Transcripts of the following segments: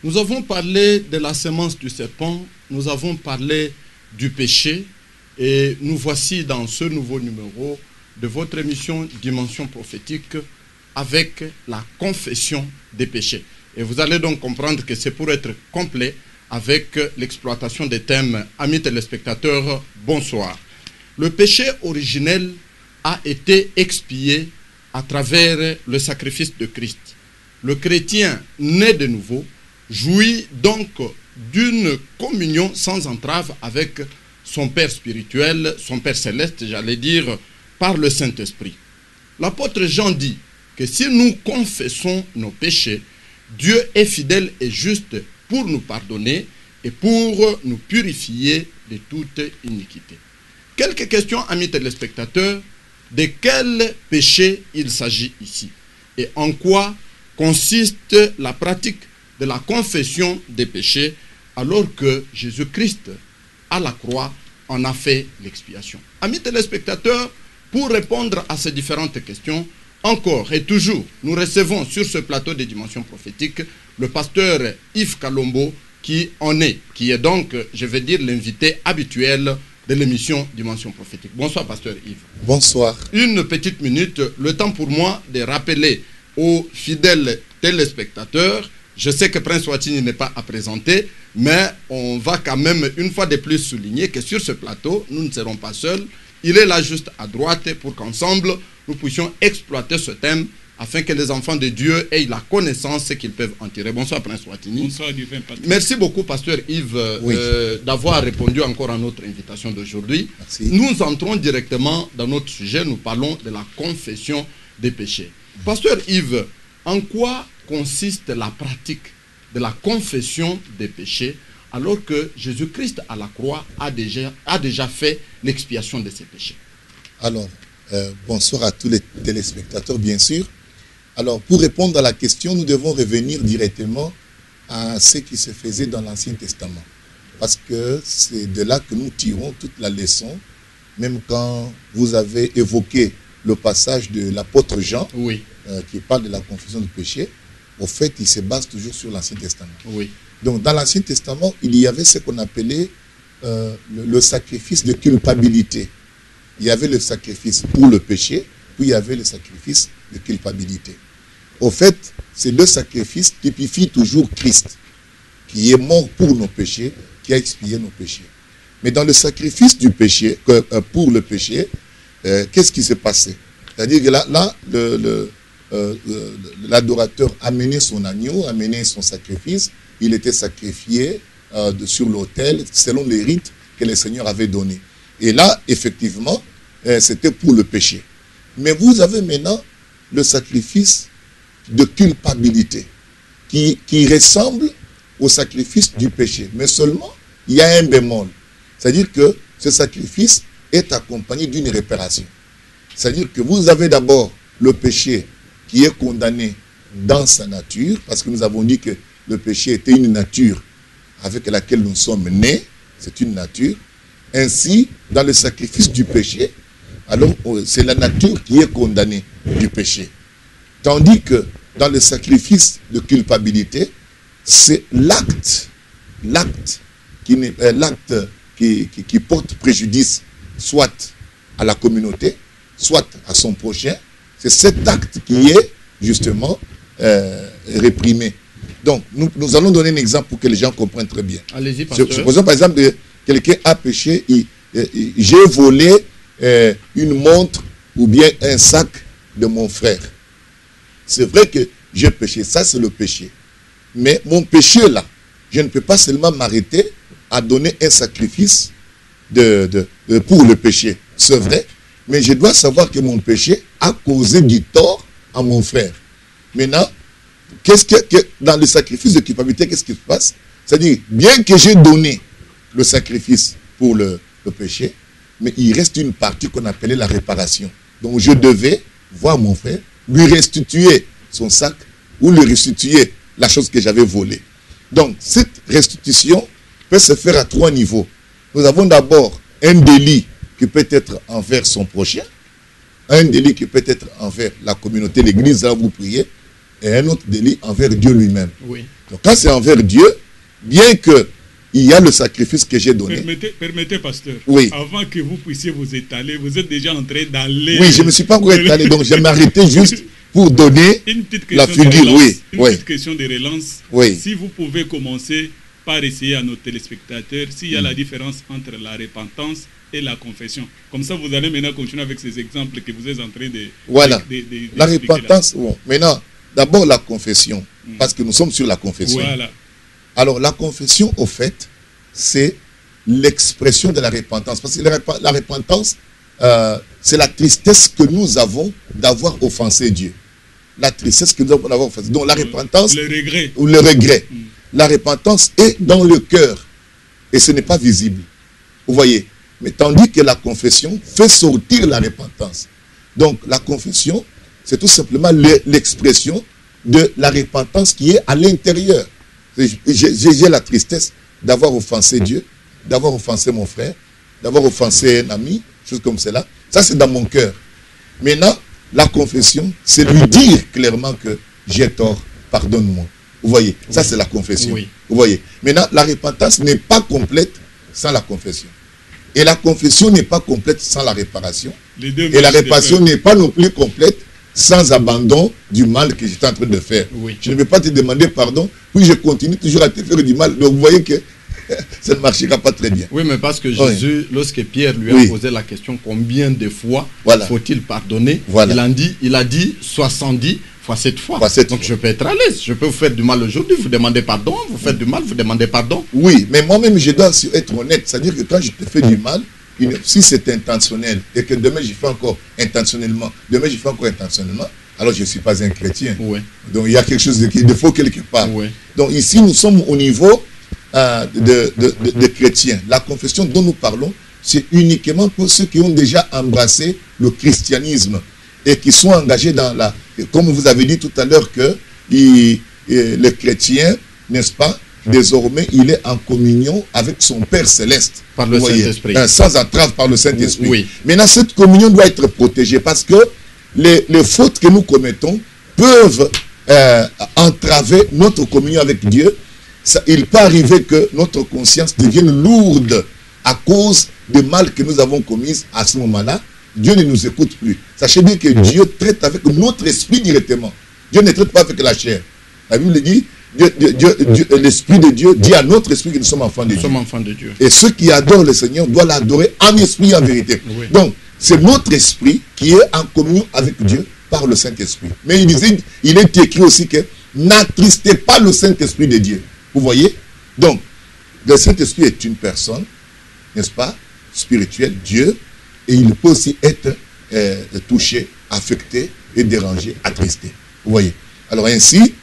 Nous avons parlé de la semence du serpent, nous avons parlé du péché et nous voici dans ce nouveau numéro de votre émission Dimension prophétique avec la confession des péchés. Et vous allez donc comprendre que c'est pour être complet avec l'exploitation des thèmes. Amis téléspectateurs, bonsoir. Le péché originel a été expié à travers le sacrifice de Christ. Le chrétien né de nouveau jouit donc d'une communion sans entrave avec son Père spirituel, son Père céleste, j'allais dire, par le Saint-Esprit. L'apôtre Jean dit que si nous confessons nos péchés, Dieu est fidèle et juste pour nous pardonner et pour nous purifier de toute iniquité. Quelques questions, amis téléspectateurs, de quel péché il s'agit ici et en quoi consiste la pratique de la confession des péchés alors que Jésus-Christ à la croix en a fait l'expiation. Amis téléspectateurs, pour répondre à ces différentes questions, encore et toujours, nous recevons sur ce plateau des dimensions prophétiques le pasteur Yves Kalombo qui est donc, je vais dire, l'invité habituel de l'émission Dimension prophétique. Bonsoir pasteur Yves. Bonsoir. Une petite minute, le temps pour moi de rappeler aux fidèles téléspectateurs, je sais que Prince Watini n'est pas à présenter, mais on va quand même une fois de plus souligner que sur ce plateau, nous ne serons pas seuls. Il est là juste à droite pour qu'ensemble, nous puissions exploiter ce thème afin que les enfants de Dieu aient la connaissance qu'ils peuvent en tirer. Bonsoir Prince Watini. Bonsoir Divin Patrick. Merci beaucoup pasteur Yves d'avoir répondu encore à notre invitation d'aujourd'hui. Nous entrons directement dans notre sujet, nous parlons de la confession des péchés. Pasteur Yves, en quoi consiste la pratique de la confession des péchés alors que Jésus-Christ à la croix a déjà fait l'expiation de ses péchés? Alors, bonsoir à tous les téléspectateurs, bien sûr. Alors, pour répondre à la question, nous devons revenir directement à ce qui se faisait dans l'Ancien Testament. Parce que c'est de là que nous tirons toute la leçon, même quand vous avez évoqué le passage de l'apôtre Jean, qui parle de la confession du péché. Au fait, il se base toujours sur l'Ancien Testament. Oui. Donc, dans l'Ancien Testament, il y avait ce qu'on appelait le sacrifice de culpabilité. Il y avait le sacrifice pour le péché, puis il y avait le sacrifice de culpabilité. Au fait, ces deux sacrifices typifient toujours Christ, qui est mort pour nos péchés, qui a expié nos péchés. Mais dans le sacrifice du péché, pour le péché, qu'est-ce qui s'est passé? C'est-à-dire que là l'adorateur amenait son agneau, amenait son sacrifice, il était sacrifié sur l'autel selon les rites que le Seigneur avait donnés. Et là, effectivement, c'était pour le péché. Mais vous avez maintenant le sacrifice de culpabilité qui ressemble au sacrifice du péché. Mais seulement, il y a un bémol. C'est-à-dire que ce sacrifice est accompagné d'une réparation. C'est-à-dire que vous avez d'abord le péché qui est condamné dans sa nature, parce que nous avons dit que le péché était une nature avec laquelle nous sommes nés, c'est une nature. Ainsi, dans le sacrifice du péché, alors c'est la nature qui est condamnée du péché. Tandis que dans le sacrifice de culpabilité, c'est l'acte qui porte préjudice soit à la communauté, soit à son prochain. C'est cet acte qui est justement réprimé. Donc, nous allons donner un exemple pour que les gens comprennent très bien. Allez-y, pasteur. Supposons par exemple que quelqu'un a péché, j'ai volé une montre ou bien un sac de mon frère. C'est vrai que j'ai péché, ça c'est le péché. Mais mon péché là, je ne peux pas seulement m'arrêter à donner un sacrifice pour le péché. C'est vrai, mais je dois savoir que mon péché a causé du tort à mon frère. Maintenant, dans le sacrifice de culpabilité, qu'est-ce qui se passe? C'est-à-dire, bien que j'ai donné le sacrifice pour le péché, mais il reste une partie qu'on appelait la réparation. Donc je devais voir mon frère, lui restituer son sac ou lui restituer la chose que j'avais volée. Donc cette restitution peut se faire à 3 niveaux. Nous avons d'abord un délit qui peut être envers son prochain. Un délit qui peut être envers la communauté, l'église, là où vous priez, et un autre délit envers Dieu lui-même. Oui. Donc quand c'est envers Dieu, bien que il y a le sacrifice que j'ai donné. Permettez, pasteur. Oui. Avant que vous puissiez vous étaler, vous êtes déjà en train d'aller. Oui, je ne me suis pas encore étalé, donc je vais m'arrêter juste pour donner la figure. Oui. Une petite question de relance. Oui. Si vous pouvez commencer par essayer à nos téléspectateurs s'il y a la différence entre la repentance et la confession. Comme ça, vous allez maintenant continuer avec ces exemples que vous êtes en train de... Voilà. La repentance, bon. Maintenant, d'abord la confession, parce que nous sommes sur la confession. Voilà. Alors, la confession, au fait, c'est l'expression de la repentance. Parce que la repentance, c'est la tristesse que nous avons d'avoir offensé Dieu. La tristesse que nous avons d'avoir offensé. Donc, la repentance... Le regret. Ou le regret. La repentance est dans le cœur. Et ce n'est pas visible. Vous voyez. Mais tandis que la confession fait sortir la repentance. Donc, la confession, c'est tout simplement l'expression de la repentance qui est à l'intérieur. J'ai la tristesse d'avoir offensé Dieu, d'avoir offensé mon frère, d'avoir offensé un ami, choses comme cela. Ça, c'est dans mon cœur. Maintenant, la confession, c'est lui dire clairement que j'ai tort, pardonne-moi. Vous voyez, ça c'est la confession. Oui. Vous voyez. Maintenant, la repentance n'est pas complète sans la confession. Et la confession n'est pas complète sans la réparation. Et la réparation n'est pas non plus complète sans abandon du mal que j'étais en train de faire. Oui. Je ne vais pas te demander pardon, puis je continue toujours à te faire du mal. Donc vous voyez que ça ne marchera pas très bien. Oui, mais parce que Jésus, lorsque Pierre lui a posé la question, combien de fois faut-il pardonner, il a dit 70 fois 7 fois. Donc je peux être à l'aise. Je peux vous faire du mal aujourd'hui, vous demandez pardon, vous faites du mal, vous demandez pardon. Oui, mais moi-même, je dois être honnête. C'est-à-dire que quand je te fais du mal, si c'est intentionnel, et que demain je fais encore intentionnellement, alors je ne suis pas un chrétien. Oui. Donc il y a quelque chose de faux quelque part. Oui. Donc ici, nous sommes au niveau de chrétiens. La confession dont nous parlons, c'est uniquement pour ceux qui ont déjà embrassé le christianisme et qui sont engagés dans la... Comme vous avez dit tout à l'heure que le chrétien, n'est-ce pas, désormais, il est en communion avec son Père Céleste. Par le Saint-Esprit. Sans entrave par le Saint-Esprit. Oui. Maintenant, cette communion doit être protégée parce que les fautes que nous commettons peuvent entraver notre communion avec Dieu. Il peut arriver que notre conscience devienne lourde à cause du mal que nous avons commis à ce moment-là. Dieu ne nous écoute plus. Sachez bien que Dieu traite avec notre esprit directement. Dieu ne traite pas avec la chair. La Bible dit, l'esprit de Dieu dit à notre esprit que nous sommes enfants de Dieu. Nous sommes enfants de Dieu. Et ceux qui adorent le Seigneur doivent l'adorer en esprit et en vérité. Oui. Donc, c'est notre esprit qui est en communion avec Dieu par le Saint-Esprit. Mais il est écrit aussi que n'attristez pas le Saint-Esprit de Dieu. Vous voyez? Donc, le Saint-Esprit est une personne, n'est-ce pas, spirituelle, Dieu, et il peut aussi être touché, affecté et dérangé, attristé. Vous voyez? Alors ainsi,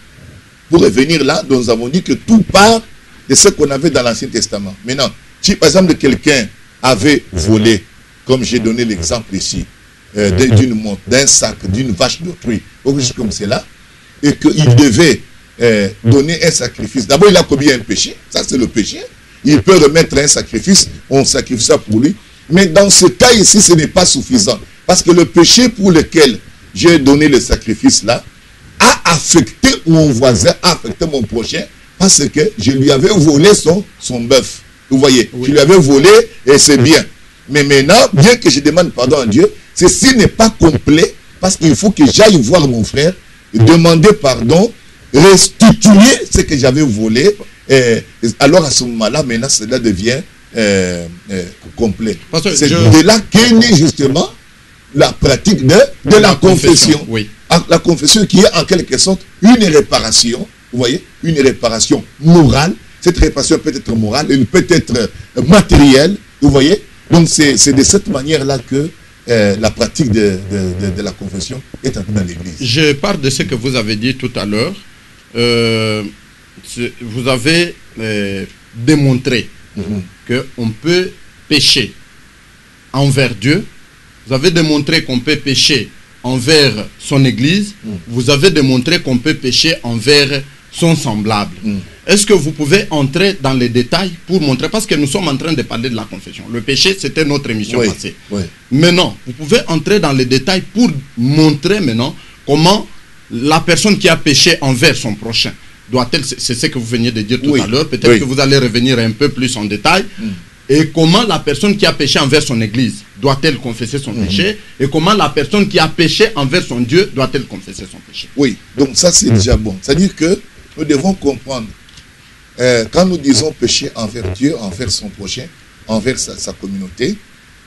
pour revenir là, nous avons dit que tout part de ce qu'on avait dans l'Ancien Testament. Maintenant, si par exemple quelqu'un avait volé, comme j'ai donné l'exemple ici, d'une montre, d'un sac, d'une vache d'autrui, ou quelque chose comme cela, et qu'il devait donner un sacrifice. D'abord, il a commis un péché, ça c'est le péché. Il peut remettre un sacrifice, on sacrifie ça pour lui. Mais dans ce cas ici, ce n'est pas suffisant. Parce que le péché pour lequel j'ai donné le sacrifice là, a affecté mon voisin, a affecté mon prochain, parce que je lui avais volé son bœuf. Vous voyez, je lui avais volé et c'est bien. Mais maintenant, bien que je demande pardon à Dieu, ceci n'est pas complet, parce qu'il faut que j'aille voir mon frère, demander pardon, restituer ce que j'avais volé. Alors à ce moment-là, maintenant, cela devient complet. C'est de là qu'est née justement la pratique de la confession. Oui. La confession qui est en quelque sorte une réparation, vous voyez, une réparation morale. Cette réparation peut être morale, elle peut être matérielle, vous voyez. Donc c'est de cette manière-là que la pratique de la confession est entrée dans l'Église. Je parle de ce que vous avez dit tout à l'heure. Vous avez démontré qu'on peut pécher envers Dieu. Vous avez démontré qu'on peut pécher envers son Église. Vous avez démontré qu'on peut pécher envers son semblable. est-ce que vous pouvez entrer dans les détails pour montrer, parce que nous sommes en train de parler de la confession. Le péché, c'était notre émission passée. Oui. Maintenant, vous pouvez entrer dans les détails pour montrer maintenant comment la personne qui a péché envers son prochain doit-elle, c'est ce que vous veniez de dire tout à l'heure, peut-être que vous allez revenir un peu plus en détail, et comment la personne qui a péché envers son église doit-elle confesser son péché, et comment la personne qui a péché envers son Dieu doit-elle confesser son péché. Oui, donc ça c'est déjà bon. C'est-à-dire que nous devons comprendre, quand nous disons péché envers Dieu, envers son prochain, envers sa communauté,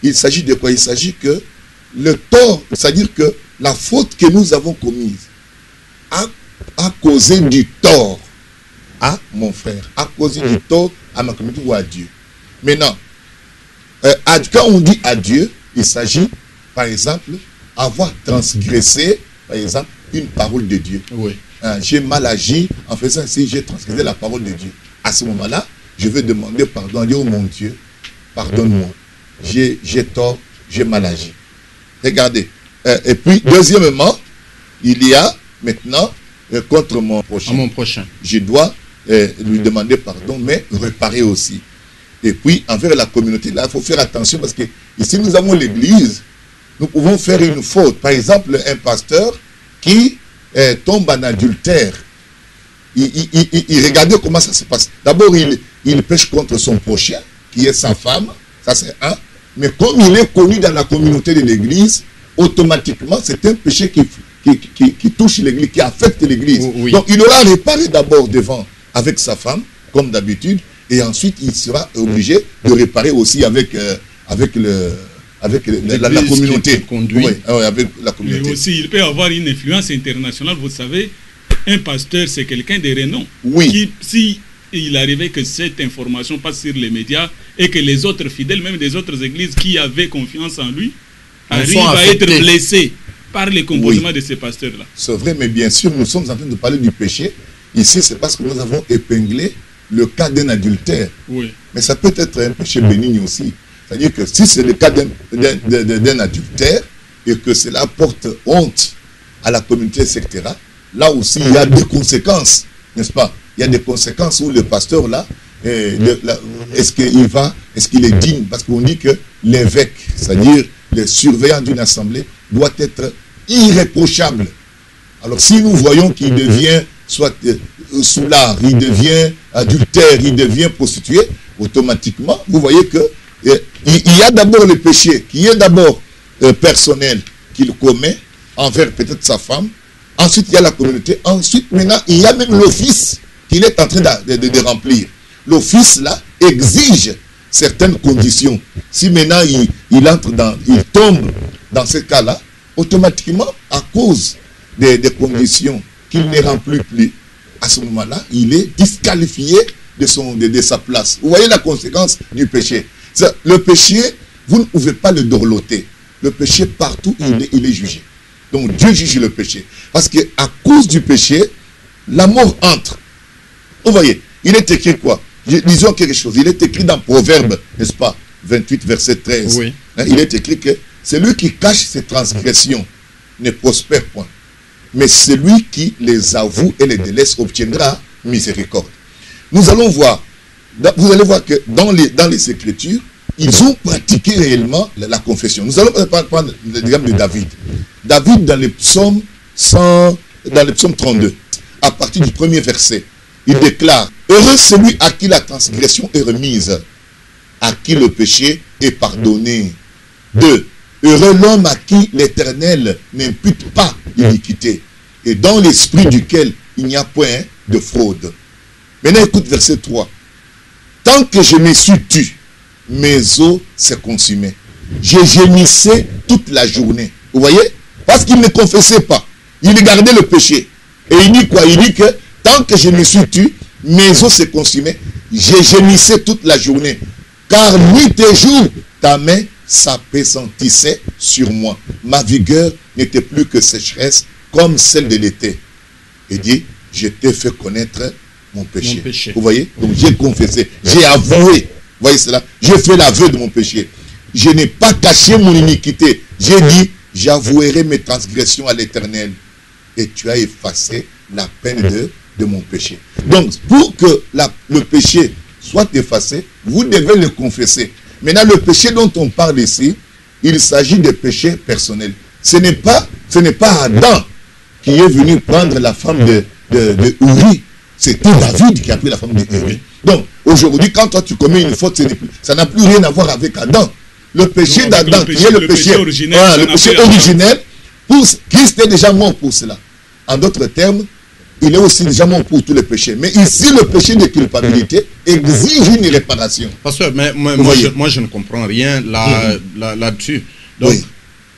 il s'agit de quoi? Il s'agit que le tort, c'est-à-dire que la faute que nous avons commise a causé du tort à mon frère, a causé du tort à ma communauté ou à Dieu. Maintenant, quand on dit à Dieu, il s'agit, par exemple, avoir transgressé, par exemple, une parole de Dieu. Oui. J'ai mal agi en faisant ainsi, j'ai transgressé la parole de Dieu. À ce moment-là, je vais demander pardon. Dire, oh mon Dieu, pardonne-moi. J'ai tort, j'ai mal agi. Regardez. Et puis, deuxièmement, il y a maintenant, contre mon prochain. À mon prochain. Je dois lui demander pardon, mais réparer aussi. Et puis, envers la communauté, là, il faut faire attention parce que ici, nous avons l'église. Nous pouvons faire une faute. Par exemple, un pasteur qui tombe en adultère. Il regarde comment ça se passe. D'abord, il pêche contre son prochain, qui est sa femme. Ça, c'est un. Mais comme il est connu dans la communauté de l'église, automatiquement, c'est un péché qui touche l'église, qui affecte l'église. Oui. Donc, il aura réparé d'abord devant avec sa femme, comme d'habitude, et ensuite, il sera obligé de réparer aussi avec la communauté. Conduit. Oui, avec la communauté. Mais aussi, il peut avoir une influence internationale. Vous savez, un pasteur, c'est quelqu'un de renom. Oui. Si il arrivait que cette information passe sur les médias et que les autres fidèles, même des autres églises qui avaient confiance en lui, arrivent à être blessés par les comportements de ces pasteurs-là. C'est vrai, mais bien sûr, nous sommes en train de parler du péché. Ici, c'est parce que nous avons épinglé le cas d'un adultère. Oui. Mais ça peut être un péché bénigne aussi. C'est-à-dire que si c'est le cas d'un adultère et que cela porte honte à la communauté, etc., là aussi, il y a des conséquences, n'est-ce pas? Il y a des conséquences où le pasteur, là, est-ce qu'il est digne? Parce qu'on dit que l'évêque, c'est-à-dire le surveillant d'une assemblée, doit être irréprochable. Alors, si nous voyons qu'il devient soit soulard, il devient adultère, il devient prostitué, automatiquement, vous voyez que il y a d'abord le péché qui est d'abord personnel qu'il commet envers peut-être sa femme. Ensuite, il y a la communauté. Ensuite, maintenant, il y a même l'office qu'il est en train de remplir. L'office, là, exige certaines conditions. Si maintenant, il tombe dans ce cas-là, automatiquement, à cause des conditions qu'il ne remplit plus, à ce moment-là, il est disqualifié de sa place. Vous voyez la conséquence du péché. Le péché, vous ne pouvez pas le dorloter. Le péché, partout, il est jugé. Donc, Dieu juge le péché. Parce qu'à cause du péché, la mort entre. Vous voyez, il est écrit quoi? Disons quelque chose. Il est écrit dans Proverbe, n'est-ce pas? 28, verset 13. Oui. Il est écrit que celui qui cache ses transgressions ne prospère point. Mais celui qui les avoue et les délaisse obtiendra miséricorde. Nous allons voir. Vous allez voir que dans les Écritures, ils ont pratiqué réellement la confession. Nous allons prendre l'exemple de David. David, dans le psaume 32, à partir du premier verset, il déclare: heureux celui à qui la transgression est remise, à qui le péché est pardonné. 2. Heureux l'homme à qui l'Éternel n'impute pas l'iniquité, et dans l'esprit duquel il n'y a point de fraude. Maintenant, écoute verset 3. Tant que je me suis tu, mes os se consumaient. Je gémissais toute la journée. Vous voyez? Parce qu'il ne confessait pas. Il gardait le péché. Et il dit quoi? Il dit que tant que je me suis tu, mes os se consumaient. Je gémissais toute la journée. Car nuit et jour, ta main s'appesantissait sur moi. Ma vigueur n'était plus que sécheresse comme celle de l'été. Il dit, je t'ai fait connaître mon péché. Vous voyez? Donc j'ai confessé, j'ai avoué. Vous voyez cela? J'ai fait l'aveu de mon péché. Je n'ai pas caché mon iniquité. J'ai dit, j'avouerai mes transgressions à l'Éternel. Et tu as effacé la peine de de mon péché. Donc, pour que le péché soit effacé, vous devez le confesser. Maintenant, le péché dont on parle ici, il s'agit de péché personnel. Ce n'est pas Adam qui est venu prendre la femme de Uri. C'était David qui a pris la femme de Uri. Donc, aujourd'hui, quand toi tu commets une faute, ça n'a plus rien à voir avec Adam. Le péché d'Adam, qui est le péché originel, Christ est déjà mort pour cela. En d'autres termes, il est aussi déjà mort pour tous les péchés. Mais ici, le péché de culpabilité exige une réparation. Pasteur, mais moi, je ne comprends rien là-dessus. Donc, oui.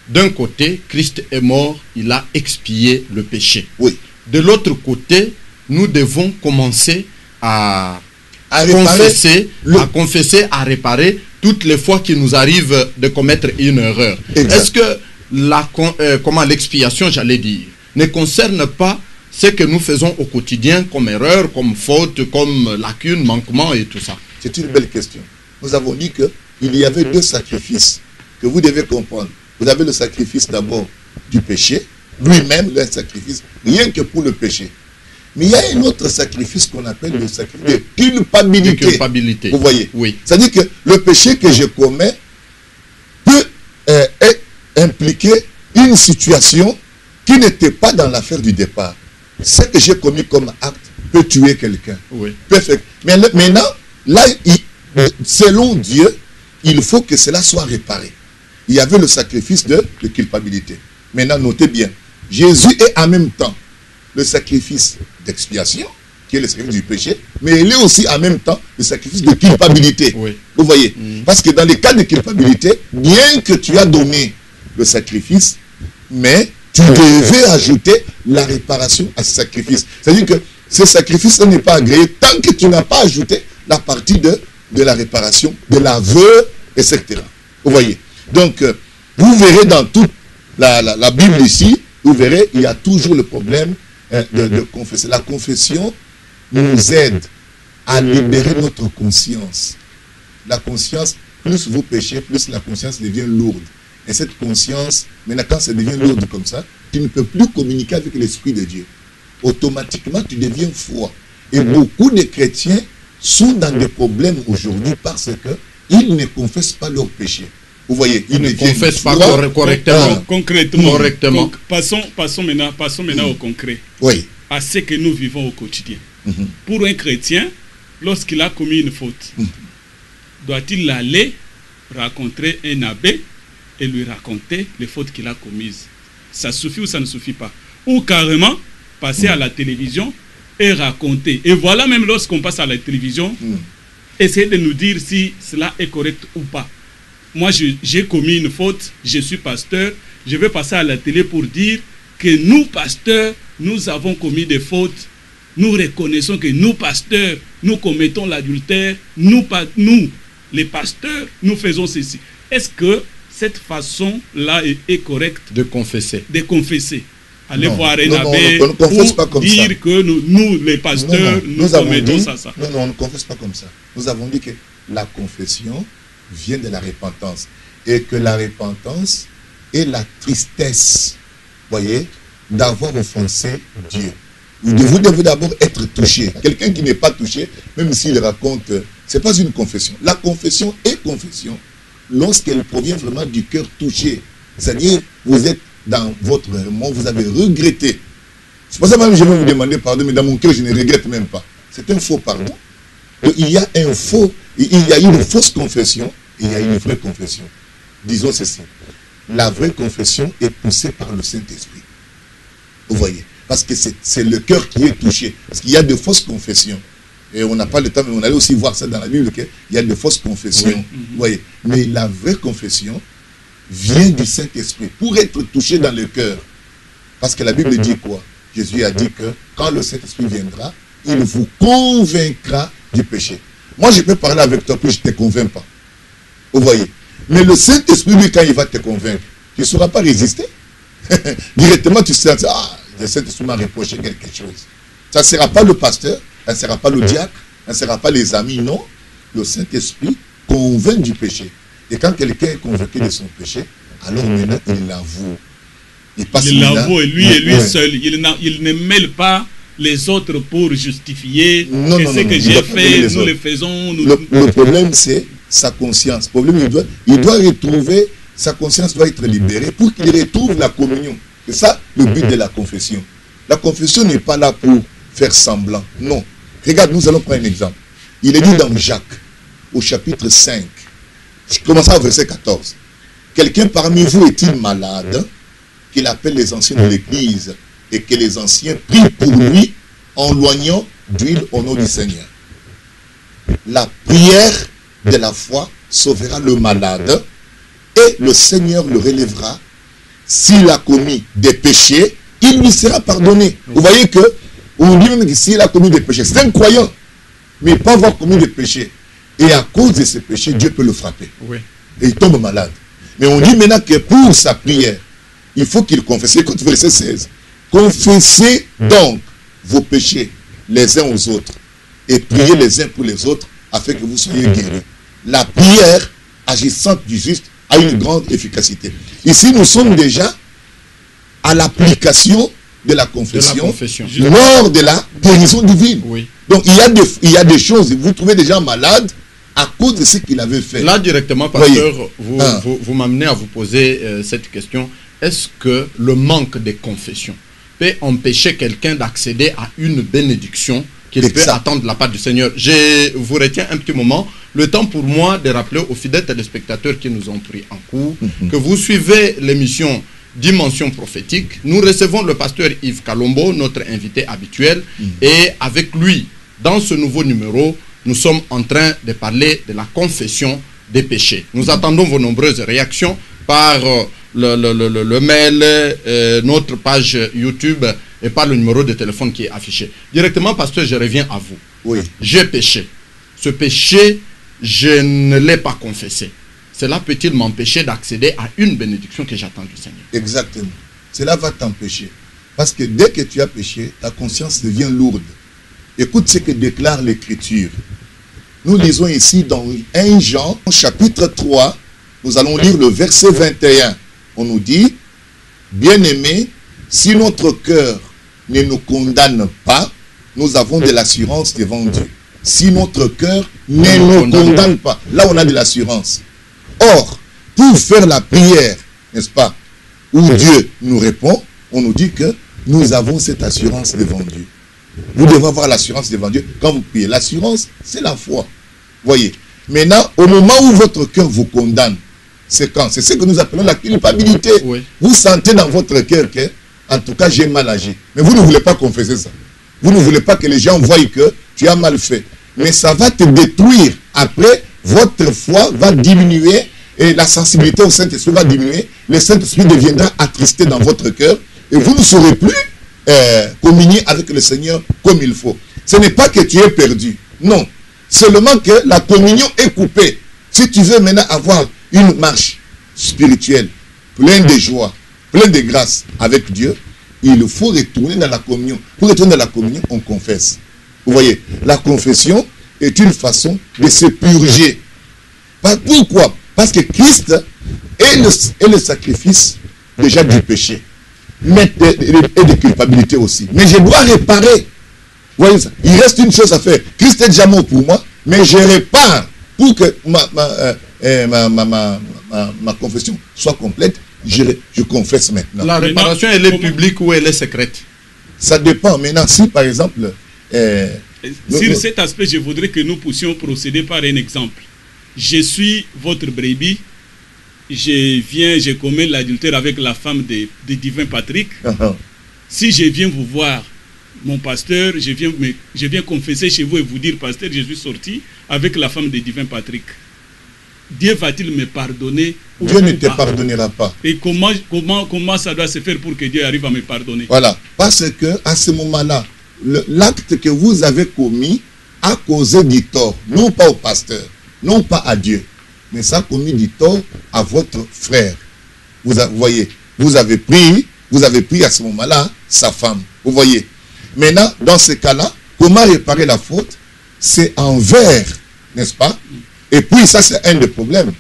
D'un côté, Christ est mort, il a expié le péché. Oui. De l'autre côté, nous devons commencer à confesser, à réparer toutes les fois qu'il nous arrive de commettre une erreur. Est-ce que l'expiation, j'allais dire, ne concerne pas ce que nous faisons au quotidien comme erreur, comme faute, comme lacune, manquement et tout ça? C'est une belle question. Nous avons dit qu'il y avait deux sacrifices que vous devez comprendre. Vous avez le sacrifice d'abord du péché, lui-même, le sacrifice, rien que pour le péché. Mais il y a un autre sacrifice qu'on appelle le sacrifice de culpabilité. Vous voyez? Oui. C'est-à-dire que le péché que je commets peut impliquer une situation qui n'était pas dans l'affaire du départ. Ce que j'ai commis comme acte peut tuer quelqu'un. Oui. Perfect. Mais maintenant, là, selon Dieu, il faut que cela soit réparé. Il y avait le sacrifice de culpabilité. Maintenant, notez bien, Jésus est en même temps le sacrifice d'expiation, qui est le sacrifice du péché, mais il est aussi en même temps le sacrifice de culpabilité. Oui. Vous voyez? Parce que dans les cas de culpabilité, bien que tu as donné le sacrifice, mais tu devais ajouter la réparation à ce sacrifice. C'est-à-dire que ce sacrifice n'est pas agréé tant que tu n'as pas ajouté la partie de la réparation, de l'aveu, etc. Vous voyez? Donc, vous verrez dans toute la Bible ici, vous verrez, il y a toujours le problème de confesser. La confession nous aide à libérer notre conscience. La conscience, plus vous péchez, plus la conscience devient lourde. Et cette conscience, maintenant quand ça devient lourde comme ça, tu ne peux plus communiquer avec l'Esprit de Dieu. Automatiquement, tu deviens froid. Et beaucoup de chrétiens sont dans des problèmes aujourd'hui parce qu'ils ne confessent pas leurs péchés. Vous voyez, ils ne confessent pas correctement. Concrètement. Passons maintenant au concret. Oui. À ce que nous vivons au quotidien. Pour un chrétien, lorsqu'il a commis une faute, doit-il aller rencontrer un abbé et lui raconter les fautes qu'il a commises? Ça suffit ou ça ne suffit pas? Ou carrément passer à la télévision et raconter. Et voilà, même lorsqu'on passe à la télévision, essayer de nous dire si cela est correct ou pas. Moi, j'ai commis une faute, je suis pasteur, je vais passer à la télé pour dire que nous, pasteurs, nous avons commis des fautes. Nous reconnaissons que nous, pasteurs, nous commettons l'adultère. Nous, les pasteurs, nous faisons ceci. Est-ce que cette façon-là est correcte? De confesser. Aller voir un abbé pour dire que nous, les pasteurs, nous commettons ça. Non, on ne confesse pas comme ça. Nous avons dit que la confession vient de la repentance. Et que la repentance est la tristesse, voyez, d'avoir offensé Dieu. Vous devez d'abord être touché. Quelqu'un qui n'est pas touché, même s'il raconte, ce n'est pas une confession. La confession est confession lorsqu'elle provient vraiment du cœur touché. C'est-à-dire, vous êtes dans votre monde, vous avez regretté. C'est pour ça que je vais vous demander pardon, mais dans mon cœur, je ne regrette même pas. C'est un faux pardon. Il y a une fausse confession et il y a une vraie confession. Disons ceci. La vraie confession est poussée par le Saint-Esprit. Vous voyez? Parce que c'est le cœur qui est touché. Parce qu'il y a de fausses confessions. Et on n'a pas le temps, mais on allait aussi voir ça dans la Bible, qu'il y a de fausses confessions. Oui. Vous voyez? Mais la vraie confession vient du Saint-Esprit pour être touché dans le cœur. Parce que la Bible dit quoi? Jésus a dit que quand le Saint-Esprit viendra, il vous convaincra du péché. Moi, je peux parler avec toi, puis je ne te convainc pas. Vous voyez? Mais le Saint-Esprit, lui, quand il va te convaincre, tu ne sauras pas résister. Directement, tu sais, le Saint-Esprit m'a reproché quelque chose. Ça ne sera pas le pasteur, ça ne sera pas le diacre, ça ne sera pas les amis, non. Le Saint-Esprit convainc du péché. Et quand quelqu'un est convaincu de son péché, alors maintenant, il l'avoue. Il l'avoue, et lui seul. Il ne mêle pas les autres pour justifier non, que ce que j'ai fait, nous le faisons. Le problème, c'est sa conscience. Le problème, il doit retrouver, sa conscience doit être libérée pour qu'il retrouve la communion. C'est ça le but de la confession. La confession n'est pas là pour faire semblant. Non. Regarde, nous allons prendre un exemple. Il est dit dans Jacques, au chapitre 5, commençons au verset 14. Quelqu'un parmi vous est-il malade, qu'il appelle les anciens de l'église et que les anciens prient pour lui en loignant d'huile au nom du Seigneur. La prière de la foi sauvera le malade et le Seigneur le relèvera. S'il a commis des péchés, il lui sera pardonné. Vous voyez que on dit même que s'il a commis des péchés, c'est un croyant, mais pas avoir commis des péchés. Et à cause de ces péchés, Dieu peut le frapper. Oui. Et il tombe malade. Mais on dit maintenant que pour sa prière, il faut qu'il confesse. Écoute verset 16. Confessez donc vos péchés les uns aux autres et priez les uns pour les autres afin que vous soyez guéris. La prière agissante du juste a une grande efficacité. Ici, nous sommes déjà à l'application de la confession, lors de la guérison divine. Oui. Donc, il y a des choses, vous trouvez des gens malades à cause de ce qu'il avait fait. Là, directement, pasteur, vous m'amenez à vous poser cette question. Est-ce que le manque de confession peut empêcher quelqu'un d'accéder à une bénédiction qu'il peut attendre de la part du Seigneur? Je vous retiens un petit moment, le temps pour moi de rappeler aux fidèles téléspectateurs qui nous ont pris en cours que vous suivez l'émission Dimension prophétique. Nous recevons le pasteur Yves Kalombo, notre invité habituel, et avec lui, dans ce nouveau numéro, nous sommes en train de parler de la confession des péchés. Nous attendons vos nombreuses réactions par le mail, notre page YouTube et par le numéro de téléphone qui est affiché. Directement, pasteur, je reviens à vous. Oui. J'ai péché. Ce péché, je ne l'ai pas confessé. Cela peut-il m'empêcher d'accéder à une bénédiction que j'attends du Seigneur? Exactement. Cela va t'empêcher. Parce que dès que tu as péché, ta conscience devient lourde. Écoute ce que déclare l'Écriture. Nous lisons ici dans 1 Jean, chapitre 3, nous allons lire le verset 21. On nous dit, bien-aimés, si notre cœur ne nous condamne pas, nous avons de l'assurance devant Dieu. Si notre cœur ne nous condamne pas, là on a de l'assurance. Or, pour faire la prière, n'est-ce pas, où Dieu nous répond, on nous dit que nous avons cette assurance devant Dieu. Vous devez avoir l'assurance devant Dieu quand vous priez. L'assurance, c'est la foi. Voyez. Maintenant, au moment où votre cœur vous condamne, c'est quand? C'est ce que nous appelons la culpabilité. Oui. Vous sentez dans votre cœur que, en tout cas, j'ai mal agi. Mais vous ne voulez pas confesser ça. Vous ne voulez pas que les gens voient que tu as mal fait. Mais ça va te détruire. Après, votre foi va diminuer et la sensibilité au Saint-Esprit va diminuer. Le Saint-Esprit deviendra attristé dans votre cœur et vous ne saurez plus communier avec le Seigneur comme il faut. Ce n'est pas que tu es perdu. Non. Seulement que la communion est coupée. Si tu veux maintenant avoir une marche spirituelle pleine de joie, pleine de grâce avec Dieu, il faut retourner dans la communion. Pour retourner dans la communion, on confesse. Vous voyez, la confession est une façon de se purger. Pourquoi? Parce que Christ est le sacrifice déjà du péché, mais et de culpabilité aussi. Mais je dois réparer. Vous voyez ça? Il reste une chose à faire. Christ est déjà mort pour moi, mais je répare pour que ma confession soit complète. Je confesse maintenant. La réparation, elle est publique ou elle est secrète? Ça dépend. Maintenant, si par exemple... sur cet aspect, je voudrais que nous puissions procéder par un exemple. Je suis votre brebis. Je commets l'adultère avec la femme de divin Patrick. Si je viens vous voir, mon pasteur, je viens confesser chez vous et vous dire, pasteur, je suis sorti avec la femme de divin Patrick. Dieu va-t-il me pardonner? Dieu ne te pardonnera pas. Et comment ça doit se faire pour que Dieu arrive à me pardonner? Voilà. Parce que à ce moment-là, l'acte que vous avez commis a causé du tort. Non pas au pasteur, non pas à Dieu. Mais ça a commis du tort à votre frère. Vous voyez, vous avez pris à ce moment-là sa femme. Vous voyez. Maintenant, dans ce cas-là, comment réparer la faute? C'est envers, n'est-ce pas? Et puis, ça, c'est un des problèmes.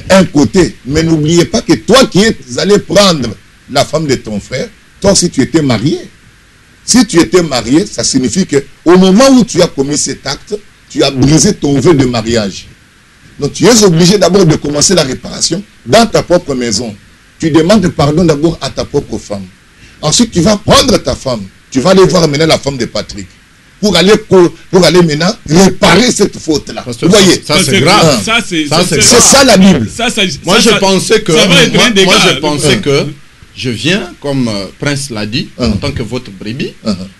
Un côté. Mais n'oubliez pas que toi qui es allé prendre la femme de ton frère, toi aussi tu étais marié. Si tu étais marié, ça signifie qu'au moment où tu as commis cet acte, tu as brisé ton vœu de mariage. Donc tu es obligé d'abord de commencer la réparation dans ta propre maison. Tu demandes pardon d'abord à ta propre femme. Ensuite, tu vas prendre ta femme. Tu vas aller voir maintenant la femme de Patrick. Pour aller maintenant réparer cette faute-là. Vous voyez, ça c'est grave. C'est ça la Bible. Moi je pensais que je viens, comme Prince l'a dit, en tant que votre brebis,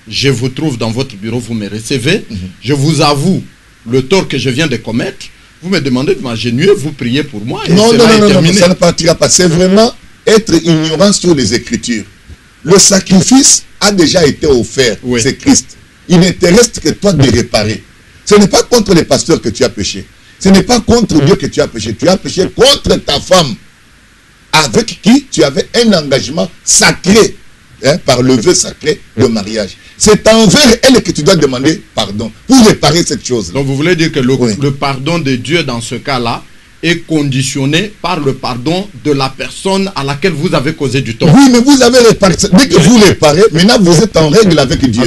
je vous trouve dans votre bureau, vous me recevez, je vous avoue le tort que je viens de commettre, vous me demandez de m'agenouiller, vous priez pour moi. Et non, ça ne partira pas. C'est vraiment être ignorant sur les Écritures. Le sacrifice a déjà été offert, c'est Christ. Il ne te reste que toi de réparer. Ce n'est pas contre les pasteurs que tu as péché. Ce n'est pas contre Dieu que tu as péché. Tu as péché contre ta femme, avec qui tu avais un engagement sacré, par le vœu sacré de mariage. C'est envers elle que tu dois demander pardon pour réparer cette chose-là. Donc vous voulez dire que le pardon de Dieu dans ce cas-là est conditionné par le pardon de la personne à laquelle vous avez causé du tort. Oui, mais vous avez réparé. Dès que vous réparez, maintenant vous êtes en règle avec Dieu.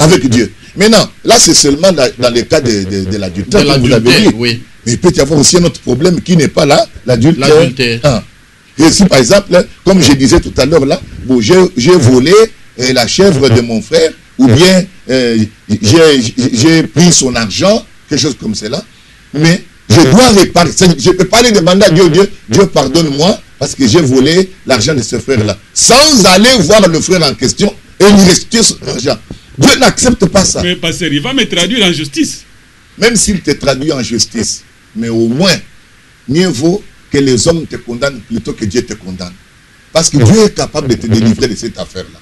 Avec Dieu. Maintenant, là c'est seulement dans le cas de l'adultère que vous avez dit. Oui. Mais il peut y avoir aussi un autre problème qui n'est pas là, l'adultère. Et si par exemple, comme je disais tout à l'heure là, bon, j'ai volé la chèvre de mon frère, ou bien j'ai pris son argent, quelque chose comme cela, mais je dois réparer. Je ne peux pas aller demander à Dieu pardonne-moi parce que j'ai volé l'argent de ce frère-là. Sans aller voir le frère en question et lui restituer son argent. Dieu n'accepte pas ça. Mais pasteur, il va me traduire en justice. Même s'il te traduit en justice, mais au moins, mieux vaut que les hommes te condamnent plutôt que Dieu te condamne. Parce que Dieu est capable de te délivrer de cette affaire-là.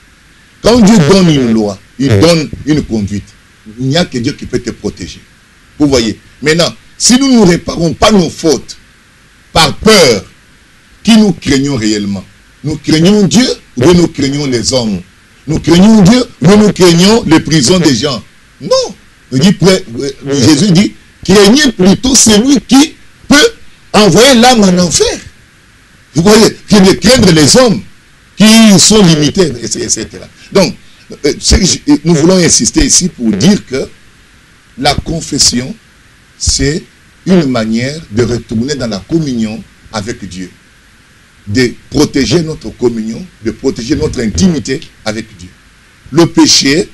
Quand Dieu donne une loi, il donne une conduite. Il n'y a que Dieu qui peut te protéger. Vous voyez. Maintenant, si nous ne réparons pas nos fautes par peur, qui nous craignons réellement? Nous craignons Dieu ou nous craignons les hommes? Nous craignons Dieu ou nous craignons les prisons des gens? Non. Jésus dit, craignez plutôt celui qui peut envoyer l'âme en enfer. Vous voyez, que de craindre les hommes qui sont limités, etc. Donc, nous voulons insister ici pour dire que la confession, c'est une manière de retourner dans la communion avec Dieu, de protéger notre communion, de protéger notre intimité avec Dieu. Le péché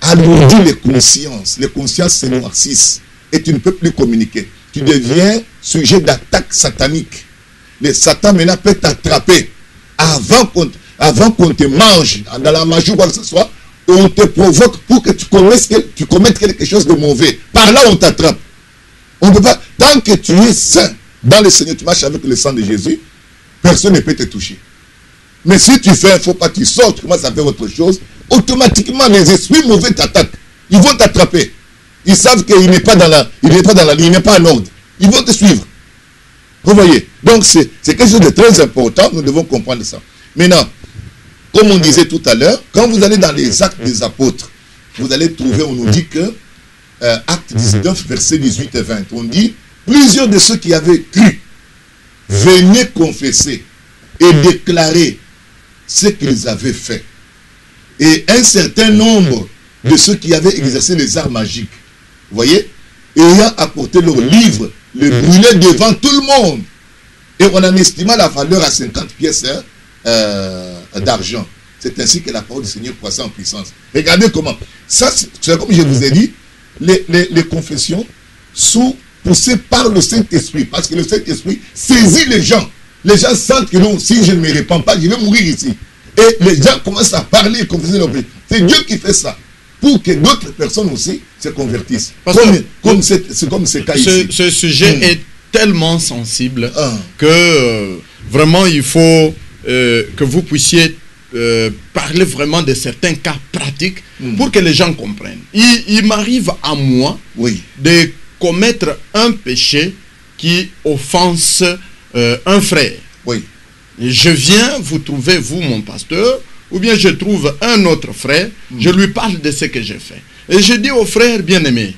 alourdit les consciences se noircissent et tu ne peux plus communiquer. Tu deviens sujet d'attaque satanique. Le Satan maintenant peut t'attraper avant qu'on te mange, dans la magie ou quoi que ce soit, on te provoque pour que tu commettes quelque chose de mauvais. Par là, on t'attrape. On ne peut pas, tant que tu es saint dans le Seigneur, tu marches avec le sang de Jésus, personne ne peut te toucher. Mais si tu fais un faux pas, tu sors, tu commences à faire autre chose, automatiquement les esprits mauvais t'attaquent. Ils vont t'attraper. Ils savent qu'il n'est pas dans la ligne, il n'est pas en ordre. Ils vont te suivre. Vous voyez. Donc c'est quelque chose de très important, nous devons comprendre ça. Maintenant, comme on disait tout à l'heure, quand vous allez dans les actes des apôtres, vous allez trouver, on nous dit que, acte 19, versets 18 et 20, on dit, plusieurs de ceux qui avaient cru venaient confesser et déclarer ce qu'ils avaient fait. Et un certain nombre de ceux qui avaient exercé les arts magiques, vous voyez, ayant apporté leur livre, le brûlaient devant tout le monde. Et on en estima la valeur à 50 pièces d'argent. C'est ainsi que la parole du Seigneur croissait en puissance. Regardez comment. Ça, c'est comme je vous ai dit, les confessions sont poussées par le Saint-Esprit. Parce que le Saint-Esprit saisit les gens. Les gens sentent que non, si je ne me répands pas, je vais mourir ici. Et les gens commencent à parler et confesser leur péché. C'est Dieu qui fait ça. Pour que d'autres personnes aussi se convertissent. Comme ce cas ici. Ce sujet est tellement sensible que vraiment il faut que vous puissiez parler vraiment de certains cas pratiques pour que les gens comprennent. Il m'arrive à moi de commettre un péché qui offense un frère. Et je viens vous trouver, vous mon pasteur, ou bien je trouve un autre frère, je lui parle de ce que j'ai fait. Et je dis au frère bien-aimé,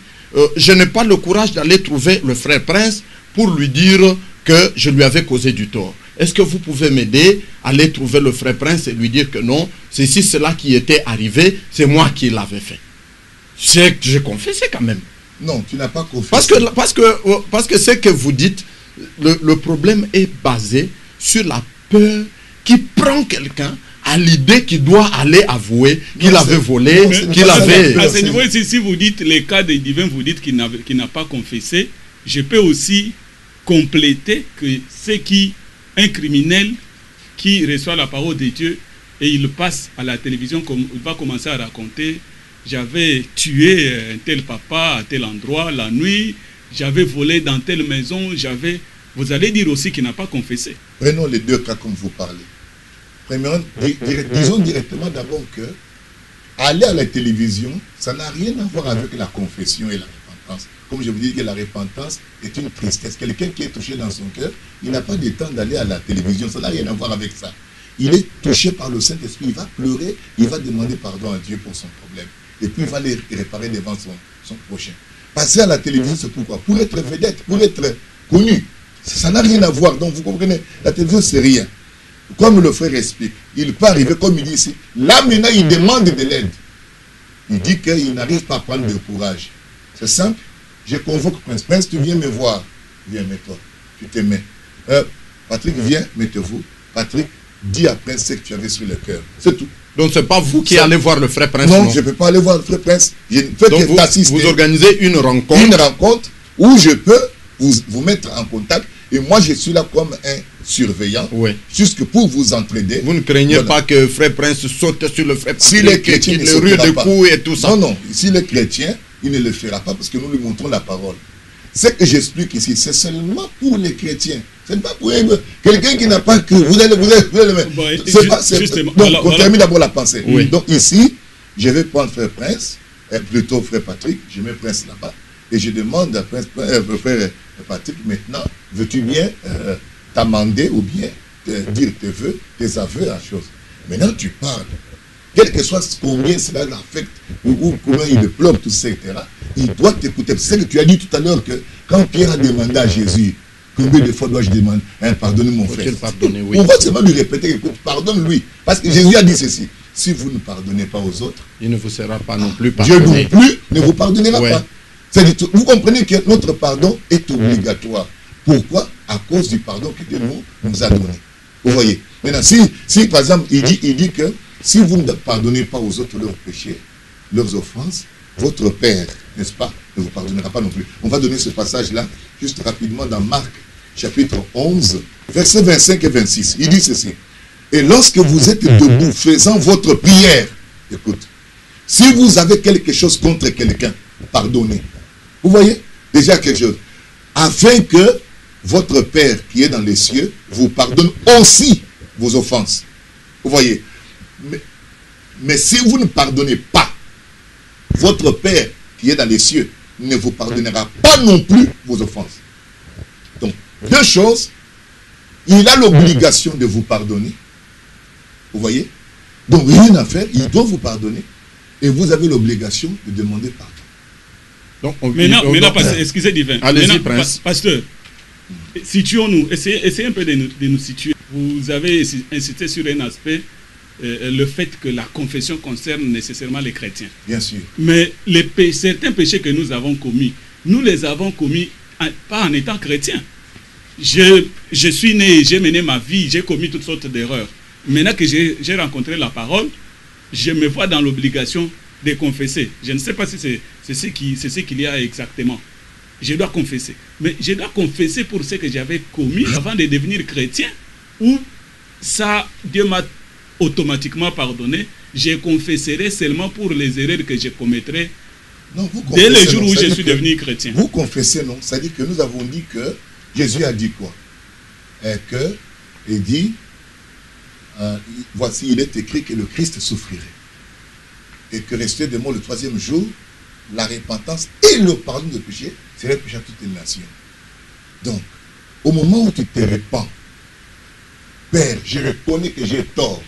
je n'ai pas le courage d'aller trouver le frère Prince pour lui dire que je lui avais causé du tort. est-ce que vous pouvez m'aider à aller trouver le frère Prince et lui dire que non, c'est cela qui était arrivé, c'est moi qui l'avais fait. J'ai confessé quand même. Non, tu n'as pas confessé. Parce que ce que vous dites, le problème est basé sur la peur qui prend quelqu'un à l'idée qu'il doit aller avouer qu'il avait volé, qu'il avait... À ce niveau, si vous dites les cas des divins, vous dites qu'il n'a pas confessé, je peux aussi compléter que c'est un criminel qui reçoit la parole de Dieu et il passe à la télévision, il va commencer à raconter: j'avais tué un tel papa à tel endroit la nuit, j'avais volé dans telle maison, vous allez dire aussi qu'il n'a pas confessé. Prenons les deux cas comme vous parlez. Premièrement, disons directement d'abord que aller à la télévision, ça n'a rien à voir avec la confession et la repentance. Comme je vous dis que la repentance est une tristesse. Quelqu'un qui est touché dans son cœur, il n'a pas de temps d'aller à la télévision. Ça n'a rien à voir avec ça. Il est touché par le Saint-Esprit. Il va pleurer, il va demander pardon à Dieu pour son problème. Et puis il va les réparer devant son prochain. Passer à la télévision, c'est pourquoi? Pour être vedette, pour être connu. Ça n'a rien à voir. Donc vous comprenez, la télévision, c'est rien. Comme le frère explique, il peut arriver, comme il dit ici, là maintenant il demande de l'aide. Il dit qu'il n'arrive pas à prendre de courage. C'est simple. Je convoque Prince. Prince, tu viens me voir. Viens, mets-toi. Tu te mets. Patrick, viens, mettez-vous. Patrick, dis à Prince ce que tu avais sur le cœur. C'est tout. Donc c'est pas vous qui allez voir le frère Prince? Non, je ne peux pas aller voir le frère Prince. Donc vous organisez une rencontre. Une rencontre où je peux vous mettre en contact. Et moi, je suis là comme un surveillant, jusque pour vous entraider. Vous ne craignez pas que frère Prince saute sur le frère Prince, si les chrétiens le rue de coups et tout ça? Non, non. Si les chrétiens, il ne le fera pas parce que nous lui montrons la parole. Ce que j'explique ici, c'est seulement pour les chrétiens. Ce n'est pas pour quelqu'un qui n'a pas cru. Vous allez donc, on termine d'abord la pensée. Donc ici, je vais prendre frère Prince, plutôt frère Patrick, je mets Prince là-bas. Et je demande à frère Patrick, maintenant, veux-tu bien t'amender ou bien dire tes vœux, tes aveux à la chose. Maintenant, tu parles. Quel que soit combien cela l'affecte, ou comment il le plombe, tout ça, etc., il doit t'écouter. C'est ce que tu as dit tout à l'heure, que quand Pierre a demandé à Jésus, combien de fois dois-je demander, pardonnez mon frère. On va seulement lui répéter, écoute, pardonne-lui. Parce que Jésus a dit ceci: si vous ne pardonnez pas aux autres, il ne vous sera pas non plus pardonné. Dieu non plus ne vous pardonnera pas. Vous comprenez que notre pardon est obligatoire. Pourquoi? À cause du pardon que Dieu nous a donné. Vous voyez? Maintenant, si par exemple, il dit que si vous ne pardonnez pas aux autres leurs péchés, leurs offenses, votre Père, n'est-ce pas, ne vous pardonnera pas non plus. On va donner ce passage-là, juste rapidement, dans Marc, chapitre 11, versets 25 et 26. Il dit ceci: et lorsque vous êtes debout, faisant votre prière, écoute, si vous avez quelque chose contre quelqu'un, pardonnez. Vous voyez? Déjà quelque chose. Afin que votre Père qui est dans les cieux vous pardonne aussi vos offenses. Vous voyez? Mais si vous ne pardonnez pas, votre Père qui est dans les cieux ne vous pardonnera pas non plus vos offenses. Donc, deux choses. Il a l'obligation de vous pardonner. Vous voyez? Donc, rien à faire. Il doit vous pardonner. Et vous avez l'obligation de demander pardon. Donc, maintenant, excusez divin. Allez-y, Prince. Pasteur, situons-nous. Essayez un peu de nous situer. Vous avez insisté sur un aspect, le fait que la confession concerne nécessairement les chrétiens. Bien sûr. Mais certains péchés que nous avons commis, nous les avons commis pas en étant chrétiens. Je suis né, j'ai mené ma vie, j'ai commis toutes sortes d'erreurs. Maintenant que j'ai rencontré la parole, je me vois dans l'obligation de confesser. Je ne sais pas si c'est ce qu'il y a exactement. Je dois confesser. Mais je dois confesser pour ce que j'avais commis avant de devenir chrétien, ou ça, Dieu m'a automatiquement pardonné. Je confesserai seulement pour les erreurs que je commettrai dès le jour où je suis devenu chrétien. Vous confessez, non? C'est-à-dire que nous avons dit que Jésus a dit quoi? Il dit, voici, il est écrit que le Christ souffrirait. Et que restait de moi le troisième jour, la repentance et le pardon de péché serait péché à toutes les nations. Donc, au moment où tu te répands, Père, je reconnais que j'ai tort,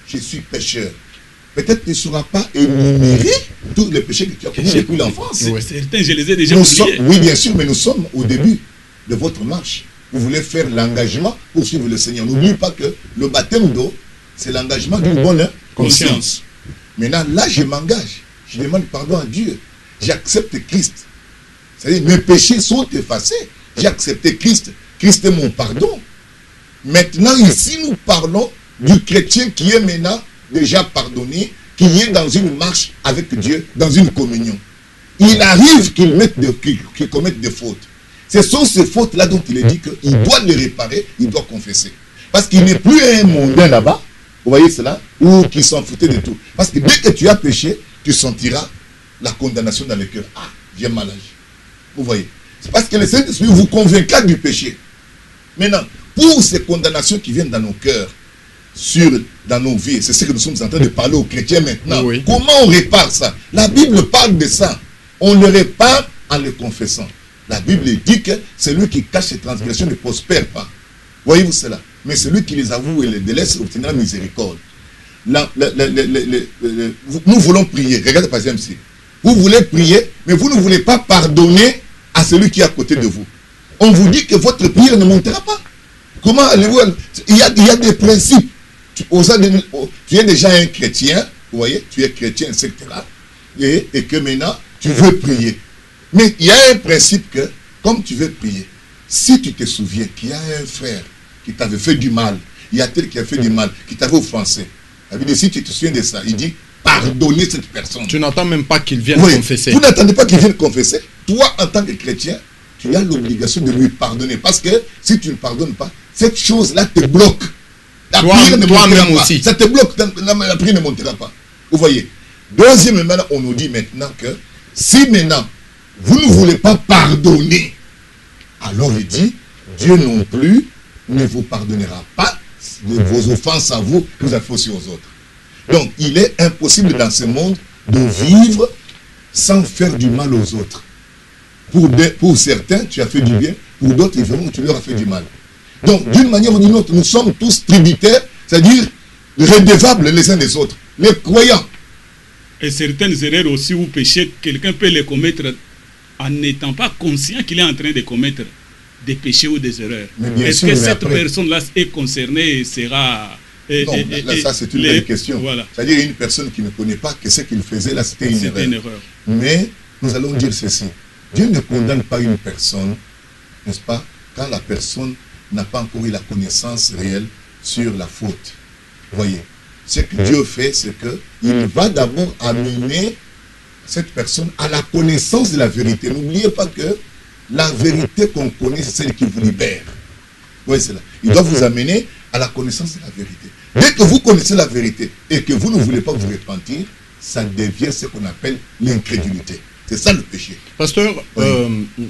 je suis pécheur. Peut-être tu ne sauras pas énumérer tous les péchés que tu as commis depuis l'enfance. Certains, je les ai déjà oubliés. Oui, bien sûr, mais nous sommes au début de votre marche. vous voulez faire l'engagement pour suivre le Seigneur. N'oubliez pas que le baptême d'eau, c'est l'engagement d'une bonne conscience. Maintenant, là, je m'engage. Je demande pardon à Dieu. J'accepte Christ. C'est-à-dire, mes péchés sont effacés. J'ai accepté Christ. Christ est mon pardon. Maintenant, ici, nous parlons du chrétien qui est maintenant déjà pardonné, qui est dans une marche avec Dieu, dans une communion. Il arrive qu'il commette des fautes. Ce sont ces fautes-là dont il est dit qu'il doit les réparer, il doit confesser. Parce qu'il n'est plus un mondain là-bas, vous voyez cela, ou qui s'en foutait de tout. Parce que dès que tu as péché, tu sentiras la condamnation dans le cœur. Ah, j'ai mal agi. Vous voyez. C'est parce que le Saint-Esprit vous convaincra du péché. Maintenant, pour ces condamnations qui viennent dans nos cœurs, dans nos vies, c'est ce que nous sommes en train de parler aux chrétiens maintenant. Oui. Comment on répare ça? La Bible parle de ça. On le répare en le confessant. La Bible dit que celui qui cache ses transgressions ne prospère pas. Voyez-vous cela? Mais celui qui les avoue et les délaisse obtiendra miséricorde. Nous voulons prier. Regardez par exemple ici. Vous voulez prier, mais vous ne voulez pas pardonner à celui qui est à côté de vous. On vous dit que votre prière ne montera pas. Comment allez-vous? Il y a des principes. Tu es déjà un chrétien, vous voyez, tu es chrétien, etc. Et que maintenant, tu veux prier. Mais il y a un principe que, comme tu veux prier, si tu te souviens qu'il y a un frère qui t'avait fait du mal, il y a tel qui a fait du mal, qui t'avait offensé, si tu te souviens de ça, il dit, pardonnez cette personne. Tu n'attends même pas qu'il vienne confesser. Vous n'attendez pas qu'il vienne confesser. Toi, en tant que chrétien, tu as l'obligation de lui pardonner. Parce que si tu ne pardonnes pas, cette chose-là te bloque. La prière ne montera pas. Ça te bloque, la prière ne montera pas. Vous voyez. Deuxièmement, on nous dit maintenant que si maintenant vous ne voulez pas pardonner, alors il dit, Dieu non plus ne vous pardonnera pas vos offenses à vous que vous avez fait aussi aux autres. Donc, il est impossible dans ce monde de vivre sans faire du mal aux autres. Pour certains, tu as fait du bien, pour d'autres, ils verront que tu leur as fait du mal. Donc, d'une manière ou d'une autre, nous sommes tous tributaires, c'est-à-dire redevables les uns des autres, les croyants. Et certaines erreurs aussi ou péchés, quelqu'un peut les commettre en n'étant pas conscient qu'il est en train de commettre des péchés ou des erreurs. Est-ce que cette personne-là est concernée et sera... Non, là, ça c'est une belle question. Voilà. C'est-à-dire une personne qui ne connaît pas que ce qu'il faisait là, c'était une erreur. Mais nous allons dire ceci. Dieu ne condamne pas une personne, n'est-ce pas, quand la personne n'a pas encore eu la connaissance réelle sur la faute. Voyez, ce que Dieu fait, c'est qu'il va d'abord amener cette personne à la connaissance de la vérité. N'oubliez pas que la vérité qu'on connaît, c'est celle qui vous libère. Voyez cela. Il doit vous amener à la connaissance de la vérité. Dès que vous connaissez la vérité et que vous ne voulez pas vous repentir, ça devient ce qu'on appelle l'incrédulité. C'est ça le péché. Pasteur,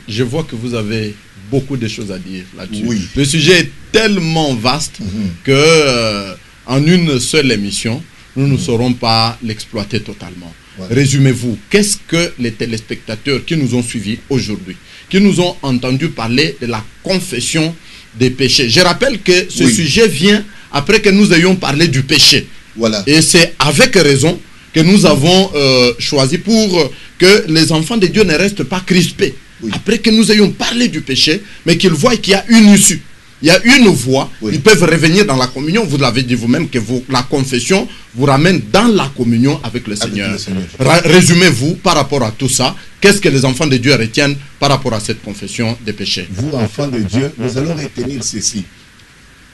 je vois que vous avez beaucoup de choses à dire là-dessus. Oui. Le sujet est tellement vaste que en une seule émission, nous ne saurons pas l'exploiter totalement. Ouais. Résumez-vous, qu'est-ce que les téléspectateurs qui nous ont suivis aujourd'hui, qui nous ont entendu parler de la confession des péchés. Je rappelle que ce sujet vient après que nous ayons parlé du péché. Voilà. Et c'est avec raison que nous avons choisi pour que les enfants de Dieu ne restent pas crispés. Oui. Après que nous ayons parlé du péché, mais qu'ils voient qu'il y a une issue. Il y a une voie, ils peuvent revenir dans la communion. Vous l'avez dit vous-même que la confession vous ramène dans la communion avec le Seigneur. Résumez-vous par rapport à tout ça. Qu'est-ce que les enfants de Dieu retiennent par rapport à cette confession des péchés? Vous, enfants de Dieu, nous allons retenir ceci.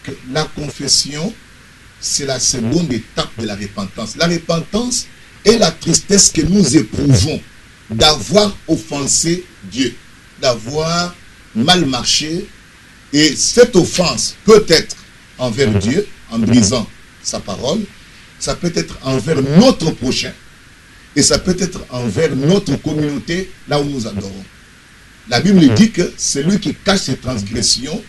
Que la confession, c'est la seconde étape de la repentance. La repentance est la tristesse que nous éprouvons d'avoir offensé Dieu, d'avoir mal marché. Et cette offense peut être envers Dieu, en brisant sa parole, ça peut être envers notre prochain, et ça peut être envers notre communauté, là où nous adorons. La Bible dit que celui qui cache ses transgressions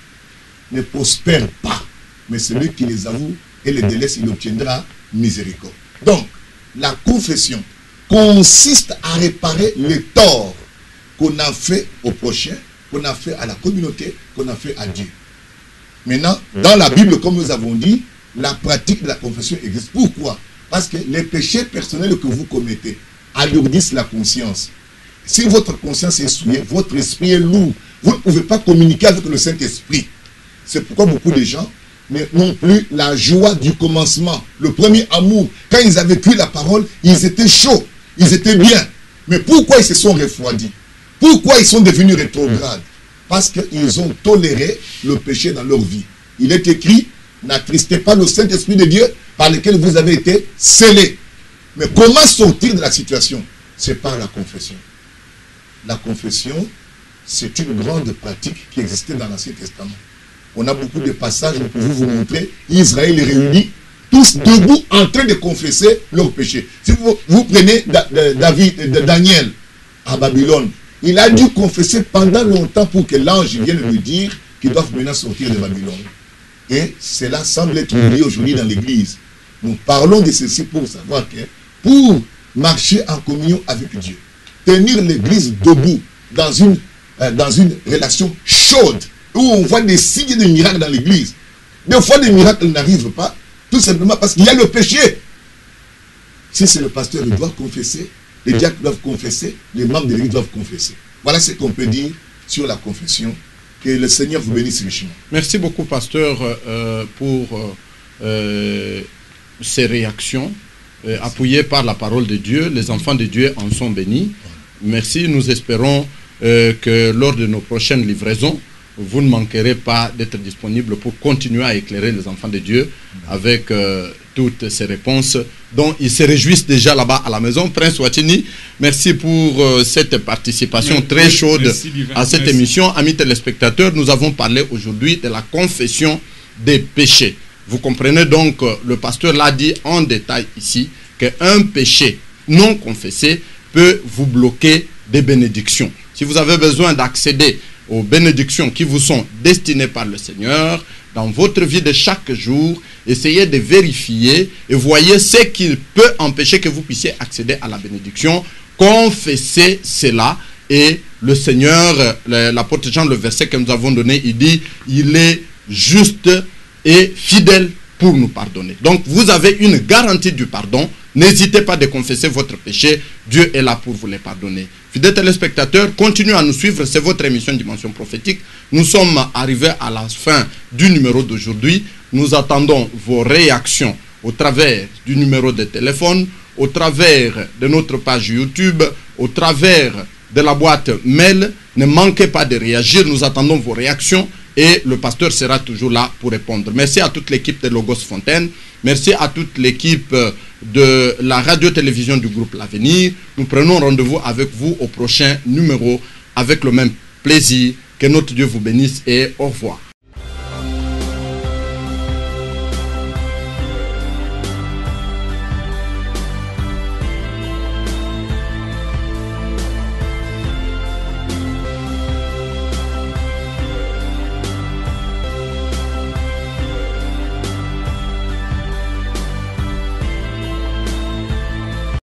ne prospère pas, mais celui qui les avoue et les délaisse, il obtiendra miséricorde. Donc, la confession consiste à réparer les torts qu'on a fait au prochain, qu'on a fait à la communauté, qu'on a fait à Dieu. Maintenant, dans la Bible, comme nous avons dit, la pratique de la confession existe. Pourquoi? Parce que les péchés personnels que vous commettez alourdissent la conscience. Si votre conscience est souillée, votre esprit est lourd. Vous ne pouvez pas communiquer avec le Saint-Esprit. C'est pourquoi beaucoup de gens n'ont plus la joie du commencement, le premier amour. Quand ils avaient vécu la parole, ils étaient chauds, ils étaient bien. Mais pourquoi ils se sont refroidis? Pourquoi ils sont devenus rétrogrades? Parce qu'ils ont toléré le péché dans leur vie. Il est écrit, n'attristez pas le Saint-Esprit de Dieu par lequel vous avez été scellés. Mais comment sortir de la situation? C'est par la confession. La confession, c'est une grande pratique qui existait dans l'Ancien Testament. On a beaucoup de passages, nous pouvons vous montrer, Israël est réuni, tous debout en train de confesser leurs péchés. Si vous prenez Daniel à Babylone, il a dû confesser pendant longtemps pour que l'ange vienne lui dire qu'ils doivent maintenant sortir de Babylone. Et cela semble être oublié aujourd'hui dans l'Église. Nous parlons de ceci pour savoir que pour marcher en communion avec Dieu, tenir l'Église debout dans une relation chaude, où on voit des signes de miracles dans l'Église. Des fois, les miracles n'arrivent pas, tout simplement parce qu'il y a le péché. Si c'est le pasteur, il doit confesser, les diacres doivent confesser, les membres de l'Église doivent confesser. Voilà ce qu'on peut dire sur la confession. Que le Seigneur vous bénisse richement. Merci beaucoup, pasteur, pour ces réactions appuyées par la parole de Dieu. Les enfants de Dieu en sont bénis. Merci. Nous espérons que lors de nos prochaines livraisons, vous ne manquerez pas d'être disponible pour continuer à éclairer les enfants de Dieu avec toutes ces réponses dont ils se réjouissent déjà là-bas à la maison. Prince Watini, merci pour cette participation très chaude à cette émission. Amis téléspectateurs, nous avons parlé aujourd'hui de la confession des péchés. Vous comprenez donc, le pasteur l'a dit en détail ici, qu'un péché non confessé peut vous bloquer des bénédictions. Si vous avez besoin d'accéder aux bénédictions qui vous sont destinées par le Seigneur, dans votre vie de chaque jour, essayez de vérifier et voyez ce qui peut empêcher que vous puissiez accéder à la bénédiction. Confessez cela et le Seigneur, l'apôtre Jean, le verset que nous avons donné, il dit, il est juste et fidèle pour nous pardonner. Donc vous avez une garantie du pardon. N'hésitez pas de confesser votre péché. Dieu est là pour vous les pardonner. Fidèles téléspectateurs, continuez à nous suivre. C'est votre émission Dimension Prophétique. Nous sommes arrivés à la fin du numéro d'aujourd'hui. Nous attendons vos réactions au travers du numéro de téléphone, au travers de notre page YouTube, au travers de la boîte mail. Ne manquez pas de réagir. Nous attendons vos réactions et le pasteur sera toujours là pour répondre. Merci à toute l'équipe de Logos Fontaine. Merci à toute l'équipe de la radio-télévision du groupe L'Avenir. Nous prenons rendez-vous avec vous au prochain numéro avec le même plaisir. Que notre Dieu vous bénisse et au revoir.